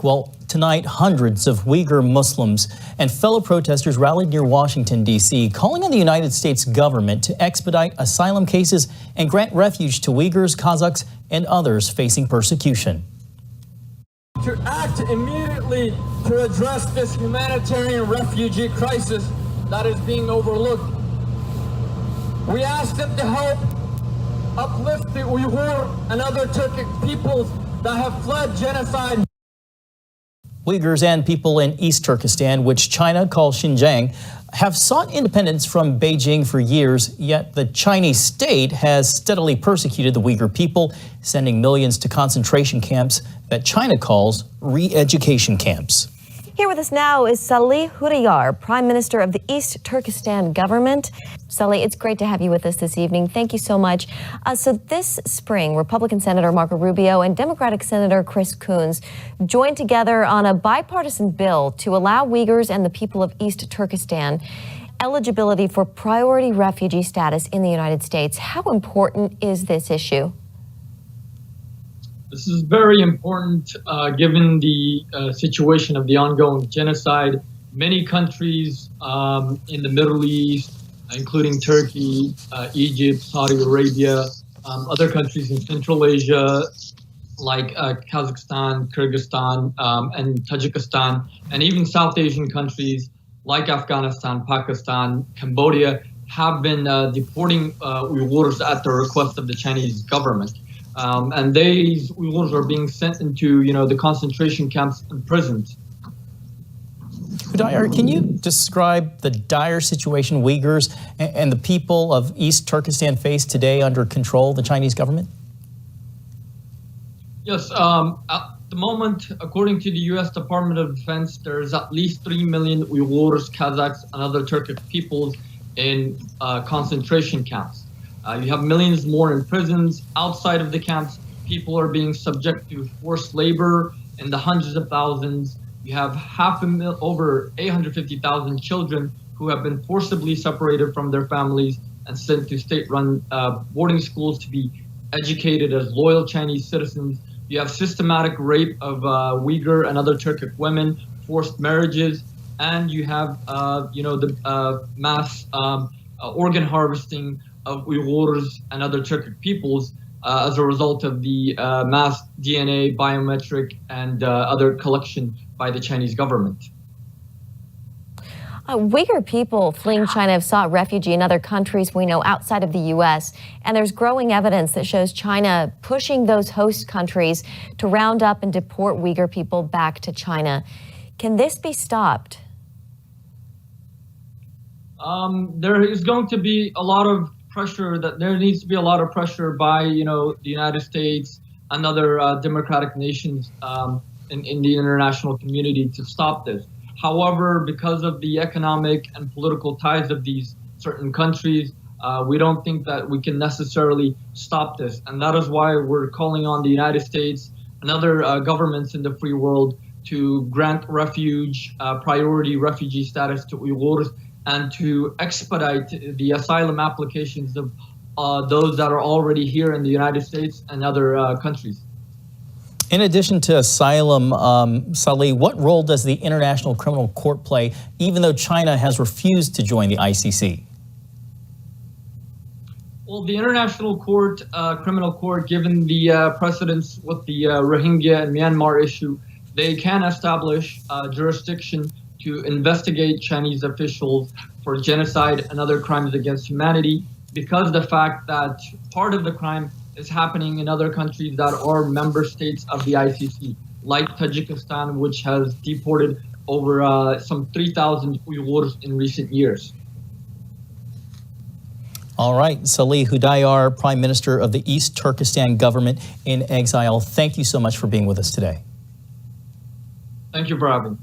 Well, tonight, hundreds of Uyghur Muslims and fellow protesters rallied near Washington, D.C., calling on the United States government to expedite asylum cases and grant refuge to Uyghurs, Kazakhs, and others facing persecution. To act immediately to address this humanitarian refugee crisis that is being overlooked. We ask them to help uplift the Uyghur and other Turkic peoples that have fled genocide. Uyghurs and people in East Turkistan, which China calls Xinjiang, have sought independence from Beijing for years, yet the Chinese state has steadily persecuted the Uyghur people, sending millions to concentration camps that China calls re-education camps. Here with us now is Salih Hudayar, Prime Minister of the East Turkistan government. Salih, it's great to have you with us this evening. Thank you so much. So this spring, Republican Senator Marco Rubio and Democratic Senator Chris Coons joined together on a bipartisan bill to allow Uyghurs and the people of East Turkestan eligibility for priority refugee status in the United States. How important is this issue? This is very important given the situation of the ongoing genocide. Many countries in the Middle East, including Turkey, Egypt, Saudi Arabia, other countries in Central Asia like Kazakhstan, Kyrgyzstan, and Tajikistan, and even South Asian countries like Afghanistan, Pakistan, Cambodia have been deporting Uyghurs at the request of the Chinese government. And these Uyghurs are being sent into, the concentration camps and prisons. Hudayar, can you describe the dire situation Uyghurs and the people of East Turkestan face today under control of the Chinese government? Yes, at the moment, according to the U.S. Department of Defense, there's at least 3 million Uyghurs, Kazakhs, and other Turkic peoples in concentration camps. You have millions more in prisons. Outside of the camps, people are being subject to forced labor in the hundreds of thousands. You have over 850,000 children who have been forcibly separated from their families and sent to state-run boarding schools to be educated as loyal Chinese citizens. You have systematic rape of Uyghur and other Turkic women, forced marriages, and you have, the mass organ harvesting of Uyghurs and other Turkic peoples as a result of the mass DNA, biometric, and other collection by the Chinese government. Uyghur people fleeing China have sought refuge in other countries we know outside of the U.S., and there's growing evidence that shows China pushing those host countries to round up and deport Uyghur people back to China. Can this be stopped? There is going to be a lot of pressure there needs to be a lot of pressure by, the United States and other democratic nations in the international community to stop this. However, because of the economic and political ties of these certain countries, we don't think that we can necessarily stop this. And that is why we're calling on the United States and other governments in the free world to grant refuge, priority refugee status to Uyghurs, and to expedite the asylum applications of those that are already here in the United States and other countries. In addition to asylum, Salih, what role does the International Criminal Court play, even though China has refused to join the ICC? Well, the International Criminal Court, given the precedents with the Rohingya and Myanmar issue, they can establish jurisdiction to investigate Chinese officials for genocide and other crimes against humanity, because the fact that part of the crime is happening in other countries that are member states of the ICC, like Tajikistan, which has deported over some 3,000 Uyghurs in recent years. All right, Salih Hudayar, Prime Minister of the East Turkestan government in exile. Thank you so much for being with us today. Thank you for having me.